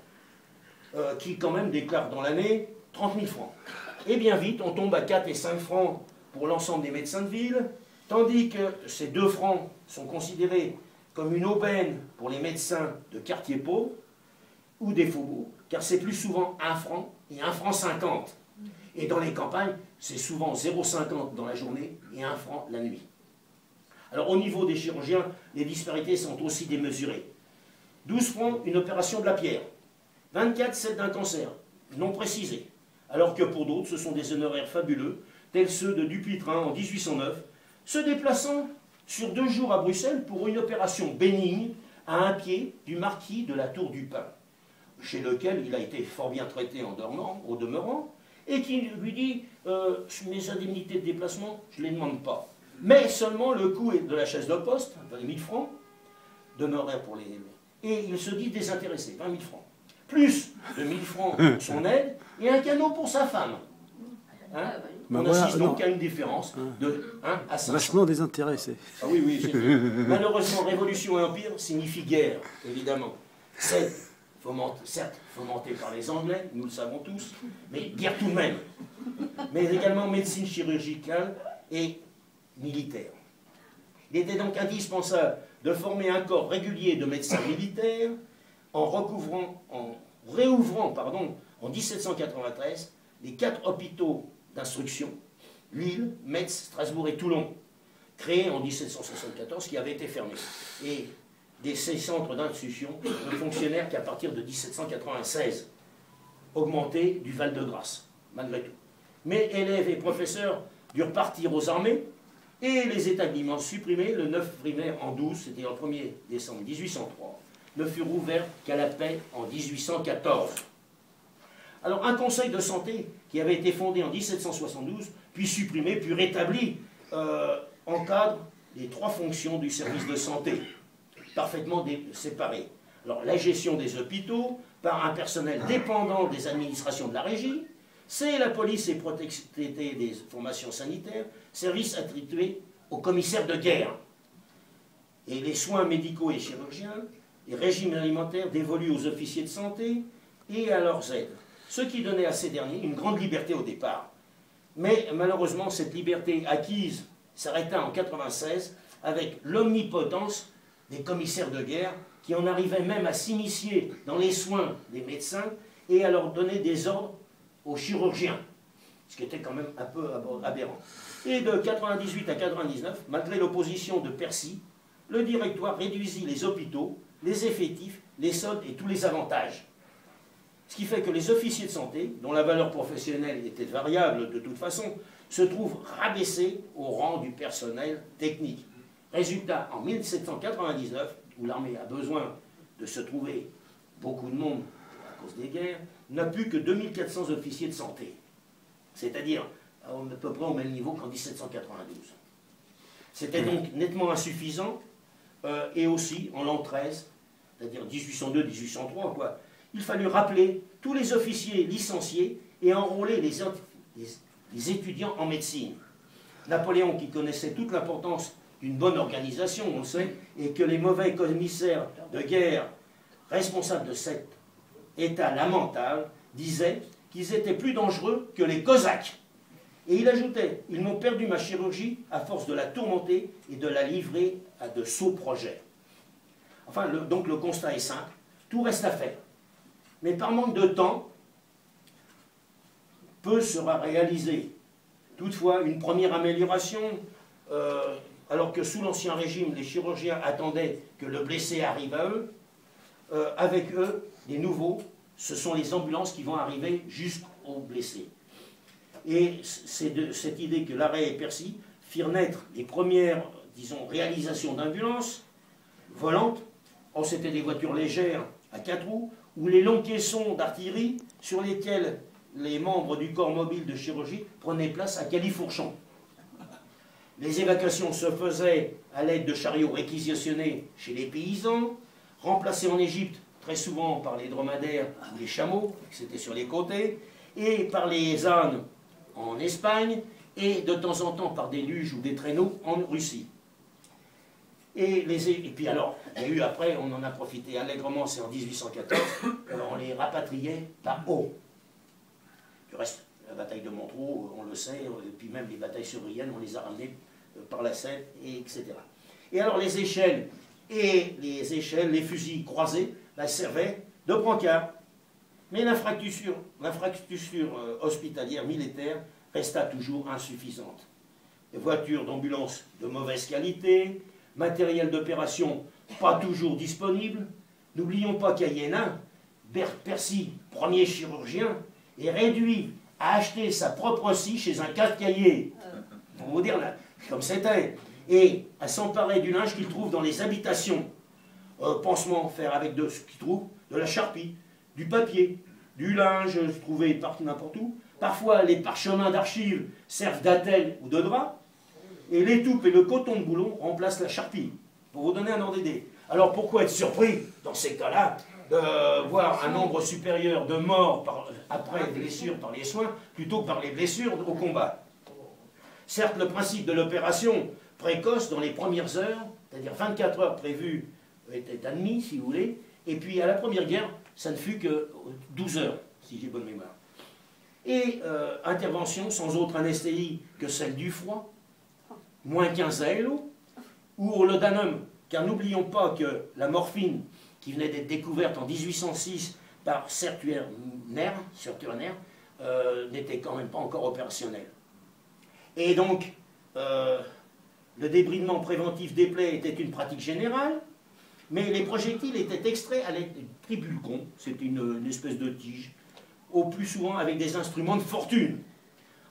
qui quand même déclarent dans l'année 30 000 francs. Et bien vite, on tombe à 4 et 5 francs pour l'ensemble des médecins de ville, tandis que ces 2 francs sont considérés comme une aubaine pour les médecins de quartiers pauvres ou des faubourgs, car c'est plus souvent 1 franc et 1 franc 50. Et dans les campagnes, c'est souvent 0,50 dans la journée et 1 franc la nuit. Alors au niveau des chirurgiens, les disparités sont aussi démesurées. 12 francs, une opération de la pierre. 24, celle d'un cancer, non précisé. Alors que pour d'autres, ce sont des honoraires fabuleux, tels ceux de Dupuytren en 1809, se déplaçant sur 2 jours à Bruxelles pour une opération bénigne à un pied du marquis de la Tour du Pin, chez lequel il a été fort bien traité au demeurant, et qui lui dit mes indemnités de déplacement, je ne les demande pas. Mais seulement le coût de la chaise de poste, les 1000 francs, d'honoraires pour les... Et il se dit désintéressé, 20 000 francs. Plus de 1000 francs pour son aide, et un canot pour sa femme. Hein, on assiste donc à une différence de 1 à 5. Vachement désintéressé. Ah oui, oui, c'est malheureusement, révolution et empire signifie guerre, évidemment. Certes fomentée par les Anglais, nous le savons tous, mais guerre tout de même. Mais également médecine chirurgicale et militaire. Il était donc indispensable de former un corps régulier de médecins militaires en réouvrant en 1793 les 4 hôpitaux d'instruction, Lille, Metz, Strasbourg et Toulon, créés en 1774, qui avaient été fermés. Et ces centres d'instruction ne fonctionnèrent qu'à partir de 1796, augmentés du Val-de-Grâce, malgré tout. Mais élèves et professeurs durent partir aux armées, et les établissements supprimés le 9 primaire en 12, c'était le 1er décembre 1803, ne furent ouverts qu'à la paix en 1814. Alors un conseil de santé qui avait été fondé en 1772, puis supprimé, puis rétabli, encadre les 3 fonctions du service de santé, parfaitement séparées. Alors la gestion des hôpitaux par un personnel dépendant des administrations de la régie, c'est la police et protection des formations sanitaires, service attribué aux commissaires de guerre. Et les soins médicaux et chirurgiens, les régimes alimentaires dévolus aux officiers de santé et à leurs aides. Ce qui donnait à ces derniers une grande liberté au départ. Mais malheureusement, cette liberté acquise s'arrêta en 1996 avec l'omnipotence des commissaires de guerre qui en arrivaient même à s'initier dans les soins des médecins et à leur donner des ordres aux chirurgiens, ce qui était quand même un peu aberrant. Et de 1998 à 1999, malgré l'opposition de Percy, le directoire réduisit les hôpitaux, les effectifs, les soldes et tous les avantages. Ce qui fait que les officiers de santé, dont la valeur professionnelle était variable de toute façon, se trouvent rabaissés au rang du personnel technique. Résultat, en 1799, où l'armée a besoin de se trouver beaucoup de monde à cause des guerres, n'a plus que 2400 officiers de santé. C'est-à-dire à peu près au même niveau qu'en 1792. C'était donc nettement insuffisant, et aussi en l'an 13, c'est-à-dire 1802-1803, quoi. Il fallut rappeler tous les officiers licenciés et enrôler les étudiants en médecine. Napoléon, qui connaissait toute l'importance d'une bonne organisation, on le sait, et que les mauvais commissaires de guerre responsables de cet état lamentable disaient qu'ils étaient plus dangereux que les Cosaques. Et il ajoutait, ils m'ont perdu ma chirurgie à force de la tourmenter et de la livrer à de sots projets. Enfin, donc le constat est simple, tout reste à faire. Mais par manque de temps, peu sera réalisé. Toutefois, une première amélioration, alors que sous l'Ancien Régime, les chirurgiens attendaient que le blessé arrive à eux, avec eux, les nouveaux, ce sont les ambulances qui vont arriver jusqu'aux blessés. Et c'est de cette idée que Larrey et Percy firent naître les premières, disons, réalisations d'ambulances volantes. Oh, c'était des voitures légères à 4 roues, ou les longs caissons d'artillerie sur lesquels les membres du corps mobile de chirurgie prenaient place à califourchon. Les évacuations se faisaient à l'aide de chariots réquisitionnés chez les paysans, remplacés en Égypte très souvent par les dromadaires ou les chameaux, c'était sur les côtés, et par les ânes en Espagne, et de temps en temps par des luges ou des traîneaux en Russie. Et puis alors, il y a eu après, on en a profité allègrement, c'est en 1814, on les rapatriait par eau. Du reste, la bataille de Montreux, on le sait, et puis même les batailles surriennes, on les a ramenées par la Seine, et etc. Et alors les échelles, les fusils croisés, servaient de brancard. Mais l'infrastructure hospitalière militaire resta toujours insuffisante. Des voitures d'ambulance de mauvaise qualité, matériel d'opération pas toujours disponible. N'oublions pas qu'à Hénin, Percy, premier chirurgien, est réduit à acheter sa propre scie chez un casse-cahier. Pour vous dire là, comme c'était. Et à s'emparer du linge qu'il trouve dans les habitations. Pansement, faire avec ce qu'il trouve, de la charpie, du papier, du linge trouvé partout n'importe où. Parfois, les parchemins d'archives servent d'attelle ou de drap. Et l'étoupe et le coton de boulon remplacent la charpie. Pour vous donner un ordre d'idée. Alors pourquoi être surpris, dans ces cas-là, de voir un nombre supérieur de morts après blessures par les soins, plutôt que par les blessures au combat? Certes, le principe de l'opération précoce dans les premières heures, c'est-à-dire 24 heures prévues, était admis, si vous voulez, et puis à la première guerre, ça ne fut que 12 heures, si j'ai bonne mémoire. Et intervention sans autre anesthésie que celle du froid, moins 15 à LO, ou au laudanum, car n'oublions pas que la morphine, qui venait d'être découverte en 1806 par Serturner, n'était quand même pas encore opérationnelle. Et donc, le débridement préventif des plaies était une pratique générale, mais les projectiles étaient extraits à l'aide du tribulcon, c'est une espèce de tige, au plus souvent avec des instruments de fortune.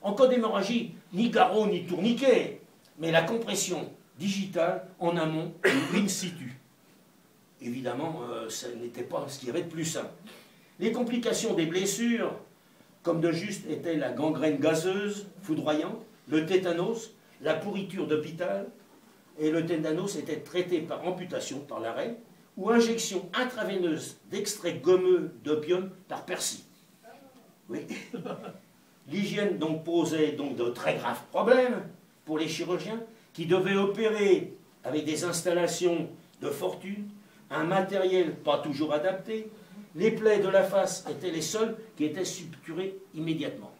En cas d'hémorragie, ni garrot ni tourniquet, mais la compression digitale en amont et in situ. Évidemment, ça n'était pas ce qu'il y avait de plus simple. Les complications des blessures, comme de juste étaient la gangrène gazeuse, foudroyante, le tétanos, la pourriture d'hôpital, et le tétanos était traité par amputation, par l'arrêt, ou injection intraveineuse d'extrait gommeux d'opium par Percy. Oui. L'hygiène donc posait donc de très graves problèmes pour les chirurgiens qui devaient opérer avec des installations de fortune, un matériel pas toujours adapté. Les plaies de la face étaient les seules qui étaient suturées immédiatement.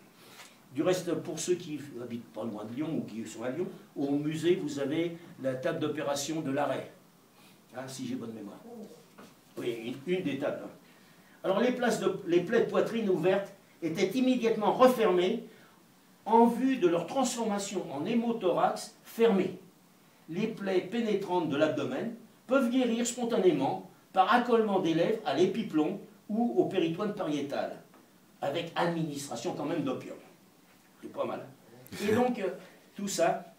Du reste, pour ceux qui habitent pas loin de Lyon ou qui sont à Lyon, au musée, vous avez la table d'opération de l'arrêt. Hein, si j'ai bonne mémoire. Oui, une des tables. Alors, les plaies de poitrine ouvertes étaient immédiatement refermées en vue de leur transformation en hémothorax fermé. Les plaies pénétrantes de l'abdomen peuvent guérir spontanément par accolement des lèvres à l'épiplomb ou au péritoine pariétal, avec administration quand même d'opium. C'est pas mal. Et donc, tout ça,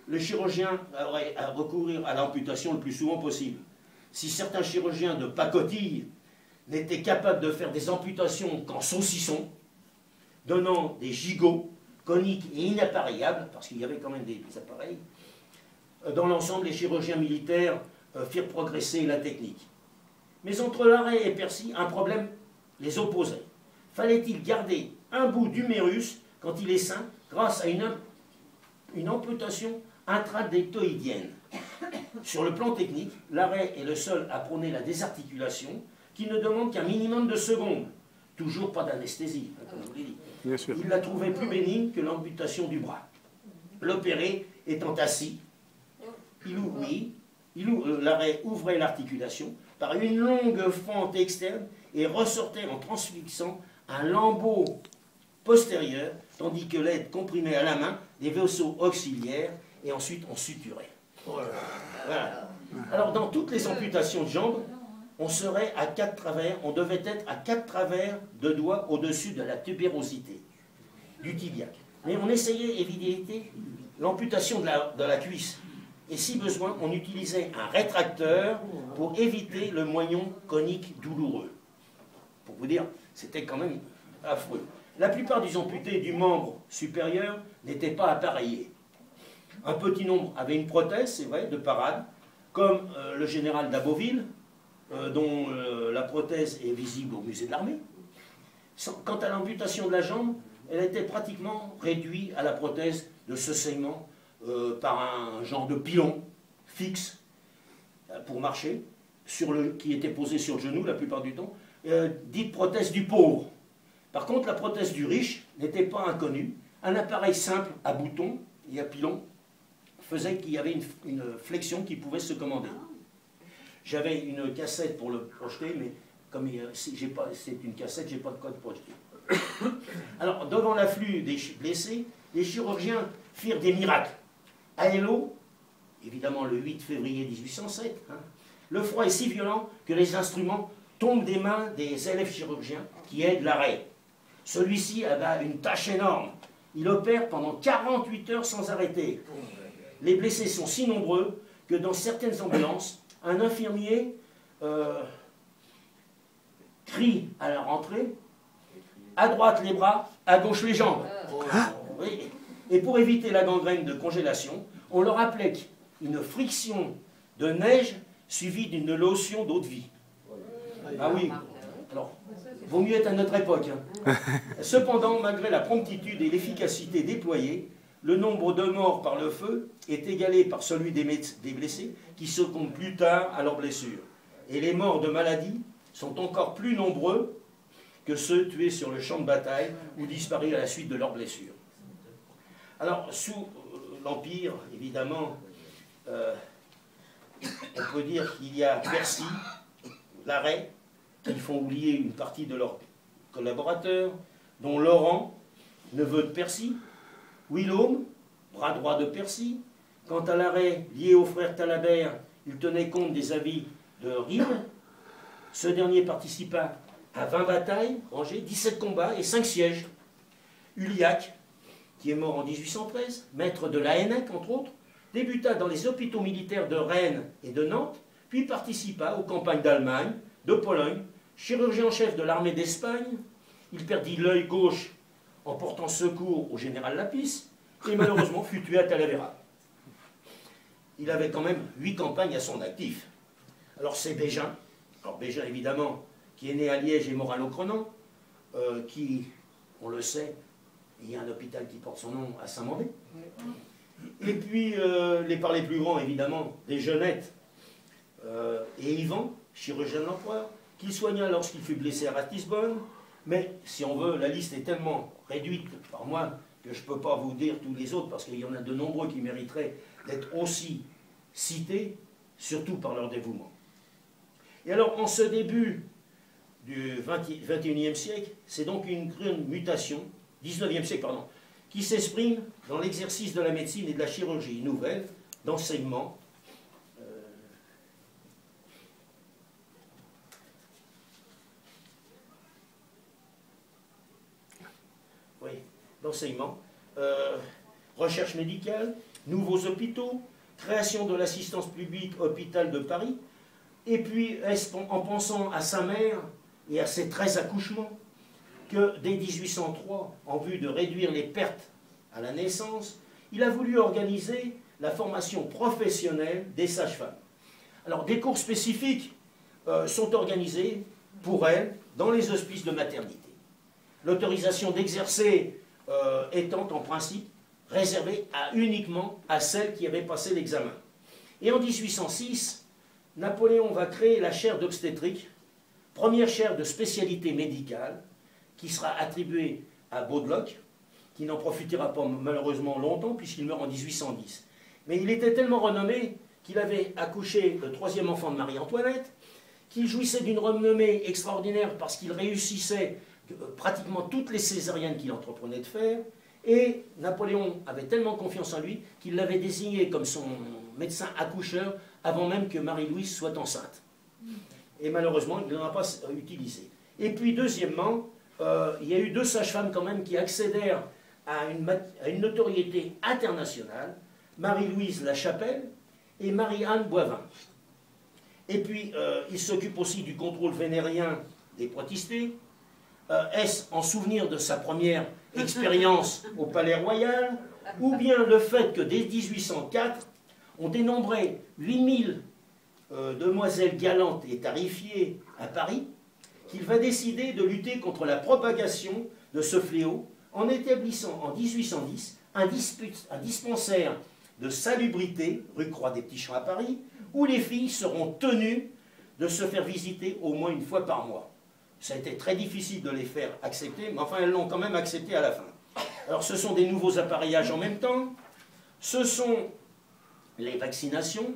le chirurgien aurait à recourir à l'amputation le plus souvent possible. Si certains chirurgiens de pacotille n'étaient capables de faire des amputations qu'en saucisson, donnant des gigots coniques et inappareillables, parce qu'il y avait quand même des appareils, dans l'ensemble, les chirurgiens militaires firent progresser la technique. Mais entre l'arrêt et Percy, un problème les opposait. Fallait-il garder un bout d'humérus quand il est sain, grâce à une amputation intradectoïdienne? Sur le plan technique, l'arrêt est le seul à prôner la désarticulation, qui ne demande qu'un minimum de secondes. Toujours pas d'anesthésie, comme je vous l'ai dit. Bien sûr. Il la trouvait plus bénigne que l'amputation du bras. L'opéré étant assis, l'arrêt ouvrait l'articulation par une longue fente externe et ressortait en transfixant un lambeau postérieur, tandis que l'aide comprimait à la main des vaisseaux auxiliaires et ensuite on suturait. Voilà. Alors dans toutes les amputations de jambes, on serait à 4 travers, on devait être à 4 travers de doigts au-dessus de la tubérosité, du tibiaque. Mais on essayait d'éviter l'amputation de la cuisse. Et si besoin, on utilisait un rétracteur pour éviter le moignon conique douloureux. Pour vous dire, c'était quand même affreux. La plupart des amputés du membre supérieur n'étaient pas appareillés. Un petit nombre avaient une prothèse, c'est vrai, de parade, comme le général d'Aboville, dont la prothèse est visible au musée de l'armée. Quant à l'amputation de la jambe, elle était pratiquement réduite à la prothèse de ce segment par un genre de pilon fixe pour marcher, qui était posée sur le genou la plupart du temps, dite prothèse du pauvre. Par contre, la prothèse du riche n'était pas inconnue. Un appareil simple à boutons et à pilon faisait qu'il y avait une flexion qui pouvait se commander. J'avais une cassette pour le projeter, mais comme c'est une cassette, je n'ai pas de code projeté. Alors, devant l'afflux des blessés, les chirurgiens firent des miracles. À Hello, évidemment le 8 février 1807, le froid est si violent que les instruments tombent des mains des élèves chirurgiens qui aident l'arrêt. Celui-ci avait une tâche énorme. Il opère pendant 48 heures sans arrêter. Les blessés sont si nombreux que dans certaines ambulances, un infirmier crie à la rentrée, à droite les bras, à gauche les jambes. Oui. Et pour éviter la gangrène de congélation, on leur applique une friction de neige suivie d'une lotion d'eau de vie. Ah oui, alors, vaut mieux être à notre époque. Cependant, malgré la promptitude et l'efficacité déployée, le nombre de morts par le feu est égalé par celui des blessés qui succombent plus tard à leurs blessures. Et les morts de maladie sont encore plus nombreux que ceux tués sur le champ de bataille ou disparus à la suite de leurs blessures. Alors, sous l'Empire, évidemment, on peut dire qu'il y a Percy, l'arrêt, qui font oublier une partie de leurs collaborateurs, dont Laurent, neveu de Percy, Willaume, bras droit de Percy. Quant à l'arrêt lié au frère Talabert, il tenait compte des avis de Rime. Ce dernier participa à 20 batailles rangées, 17 combats et 5 sièges. Uliac, qui est mort en 1813, maître de la Hennec, entre autres, débuta dans les hôpitaux militaires de Rennes et de Nantes, puis participa aux campagnes d'Allemagne, de Pologne, chirurgien en chef de l'armée d'Espagne. Il perdit l'œil gauche en portant secours au général Lapis, et malheureusement fut tué à Talavera. Il avait quand même 8 campagnes à son actif. Alors c'est Bégin, alors Bégin évidemment, qui est né à Liège et mort à Locronan, qui, on le sait, il y a un hôpital qui porte son nom à Saint-Mandé. Et puis, par les plus grands, évidemment, des Jeunettes et Yvan, chirurgien de l'empereur, qu'il soigna lorsqu'il fut blessé à Ratisbonne. Mais, si on veut, la liste est tellement réduite par moi que je ne peux pas vous dire tous les autres, parce qu'il y en a de nombreux qui mériteraient d'être aussi cités, surtout par leur dévouement. Et alors, en ce début du XXIe siècle, c'est donc une grande mutation, 19e siècle, pardon, qui s'exprime dans l'exercice de la médecine et de la chirurgie nouvelle, d'enseignement, recherche médicale, nouveaux hôpitaux, création de l'assistance publique hôpital de Paris, et puis en pensant à sa mère et à ses 13 accouchements, que dès 1803, en vue de réduire les pertes à la naissance, il a voulu organiser la formation professionnelle des sages-femmes. Alors des cours spécifiques sont organisés pour elles dans les hospices de maternité. L'autorisation d'exercer étant en principe réservée uniquement à celles qui avaient passé l'examen. Et en 1806, Napoléon va créer la chaire d'obstétrique, première chaire de spécialité médicale, qui sera attribuée à Baudeloc, qui n'en profitera pas malheureusement longtemps, puisqu'il meurt en 1810. Mais il était tellement renommé qu'il avait accouché le 3e enfant de Marie-Antoinette, qu'il jouissait d'une renommée extraordinaire parce qu'il réussissait pratiquement toutes les césariennes qu'il entreprenait de faire, et Napoléon avait tellement confiance en lui qu'il l'avait désigné comme son médecin accoucheur avant même que Marie-Louise soit enceinte. Et malheureusement, il n'en a pas utilisé. Et puis, deuxièmement, il y a eu 2 sages-femmes quand même qui accédèrent à une notoriété internationale, Marie-Louise Lachapelle et Marie-Anne Boivin. Et puis, il s'occupe aussi du contrôle vénérien des protistés. Est-ce en souvenir de sa première expérience au Palais Royal, ou bien le fait que dès 1804, on dénombrait 8000 demoiselles galantes et tariffiées à Paris, qu'il va décider de lutter contre la propagation de ce fléau en établissant en 1810 un dispensaire de salubrité, rue Croix des Petits Champs à Paris, où les filles seront tenues de se faire visiter au moins une fois par mois. Ça a été très difficile de les faire accepter, mais enfin elles l'ont quand même accepté à la fin. Alors ce sont des nouveaux appareillages en même temps, ce sont les vaccinations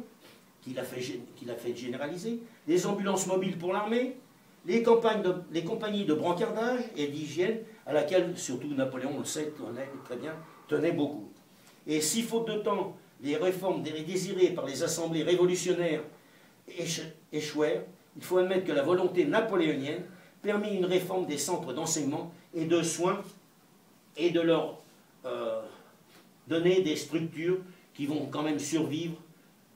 qu'il a fait généraliser, les ambulances mobiles pour l'armée, les compagnies de brancardage et d'hygiène à laquelle surtout Napoléon, on le sait très bien, tenait beaucoup. Et si faute de temps, les réformes désirées par les assemblées révolutionnaires échouèrent, il faut admettre que la volonté napoléonienne permit une réforme des centres d'enseignement et de soins et de leur donner des structures qui vont quand même survivre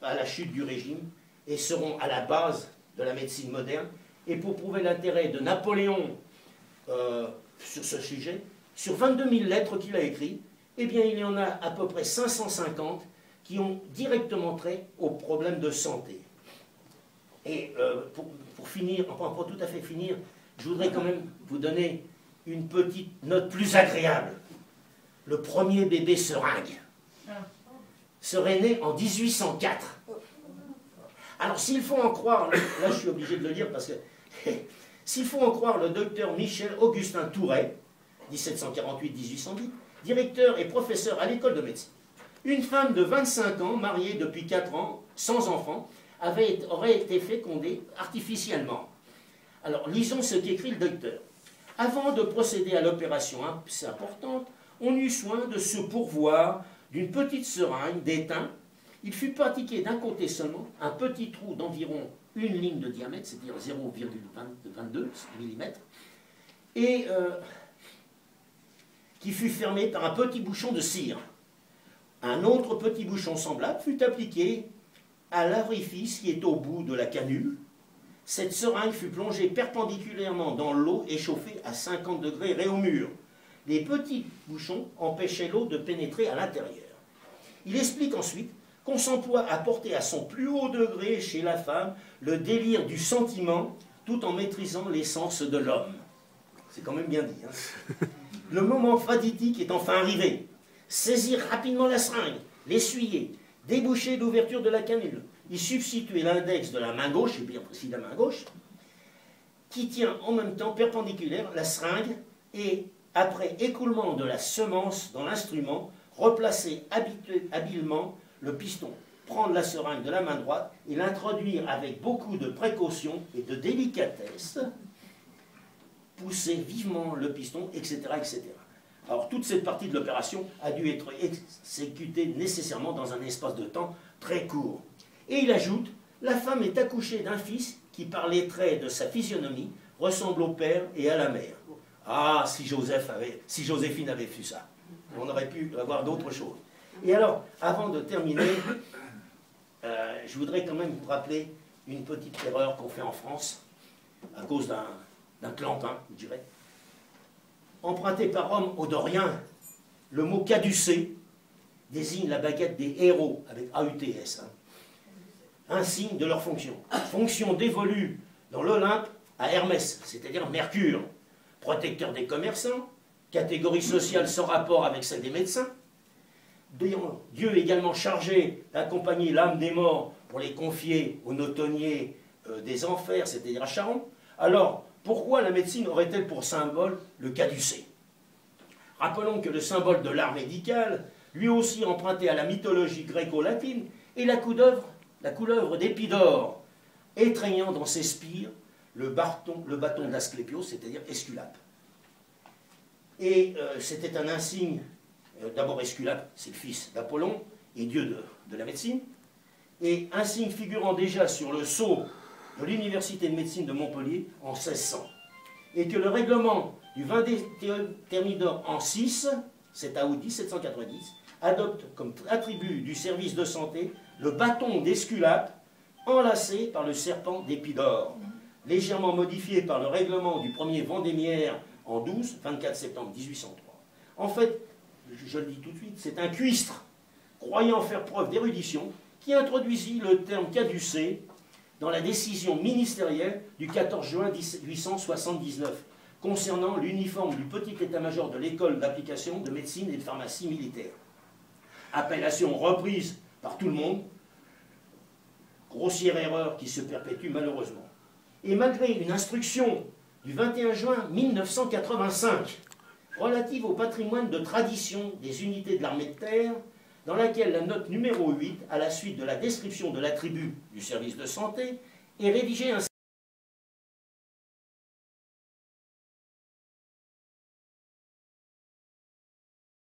à la chute du régime et seront à la base de la médecine moderne. Et pour prouver l'intérêt de Napoléon sur ce sujet, sur 22 000 lettres qu'il a écrites, eh bien il y en a à peu près 550 qui ont directement trait aux problèmes de santé. Et pour finir, enfin pour tout à fait finir, je voudrais quand même vous donner une petite note plus agréable. Le premier bébé seringue serait né en 1804. Alors s'il faut en croire, là je suis obligé de le lire parce que s'il faut en croire le docteur Michel Augustin Touret, 1748-1810, directeur et professeur à l'école de médecine, une femme de 25 ans, mariée depuis 4 ans, sans enfant, aurait été fécondée artificiellement. Alors lisons ce qu'écrit le docteur. Avant de procéder à l'opération assez importante, on eut soin de se pourvoir d'une petite seringue d'étain. Il fut pratiqué d'un côté seulement un petit trou d'environ une ligne de diamètre, c'est-à-dire 0,22 mm, et qui fut fermé par un petit bouchon de cire. Un autre petit bouchon semblable fut appliqué à l'orifice qui est au bout de la canule. Cette seringue fut plongée perpendiculairement dans l'eau et chauffée à 50 degrés ré au mur. Les petits bouchons empêchaient l'eau de pénétrer à l'intérieur. Il explique ensuite qu'on s'emploie à porter à son plus haut degré chez la femme le délire du sentiment tout en maîtrisant l'essence de l'homme. C'est quand même bien dit. Hein. Le moment fatidique est enfin arrivé. Saisir rapidement la seringue, l'essuyer, déboucher l'ouverture de la canule, y substituer l'index de la main gauche, et bien précis la main gauche, qui tient en même temps perpendiculaire la seringue, et après écoulement de la semence dans l'instrument, replacer habilement le piston, prendre la seringue de la main droite et l'introduire avec beaucoup de précaution et de délicatesse, pousser vivement le piston, etc., etc. Alors toute cette partie de l'opération a dû être exécutée nécessairement dans un espace de temps très court. Et il ajoute, la femme est accouchée d'un fils qui, par les traits de sa physionomie, ressemble au père et à la mère. Ah, si Joséphine avait vu ça, on aurait pu avoir d'autres choses. Et alors, avant de terminer, je voudrais quand même vous rappeler une petite erreur qu'on fait en France, à cause d'un clampin, je dirais. Emprunté par Rome aux Doriens, le mot caducée désigne la baguette des héros, avec AUTS, hein, un signe de leur fonction. Fonction dévolue dans l'Olympe à Hermès, c'est-à-dire Mercure, protecteur des commerçants, catégorie sociale sans rapport avec celle des médecins. Dieu également chargé d'accompagner l'âme des morts pour les confier aux notonniers des enfers, c'est-à-dire à Charon. Alors, pourquoi la médecine aurait-elle pour symbole le caducée? Rappelons que le symbole de l'art médical, lui aussi emprunté à la mythologie gréco-latine, est la couleuvre d'Épidore, étreignant dans ses spires le bâton d'Asclépios, c'est-à-dire Esculape. Et c'était un insigne, d'abord Esculape, c'est le fils d'Apollon et dieu de la médecine, et insigne figurant déjà sur le sceau de l'université de médecine de Montpellier en 1600. Et que le règlement du 20 Thermidor en 6, c'est à août 1790, adopte comme attribut du service de santé le bâton d'Esculape enlacé par le serpent d'Épidore, légèrement modifié par le règlement du premier Vendémiaire en 24 septembre 1803. En fait, je le dis tout de suite, c'est un cuistre, croyant faire preuve d'érudition, qui introduisit le terme caducée dans la décision ministérielle du 14 juin 1879, concernant l'uniforme du petit état-major de l'école d'application de médecine et de pharmacie militaire. Appellation reprise par tout le monde. Grossière erreur qui se perpétue malheureusement. Et malgré une instruction du 21 juin 1985 relative au patrimoine de tradition des unités de l'armée de terre, dans laquelle la note numéro 8, à la suite de la description de l'attribut du service de santé, est rédigée ainsi.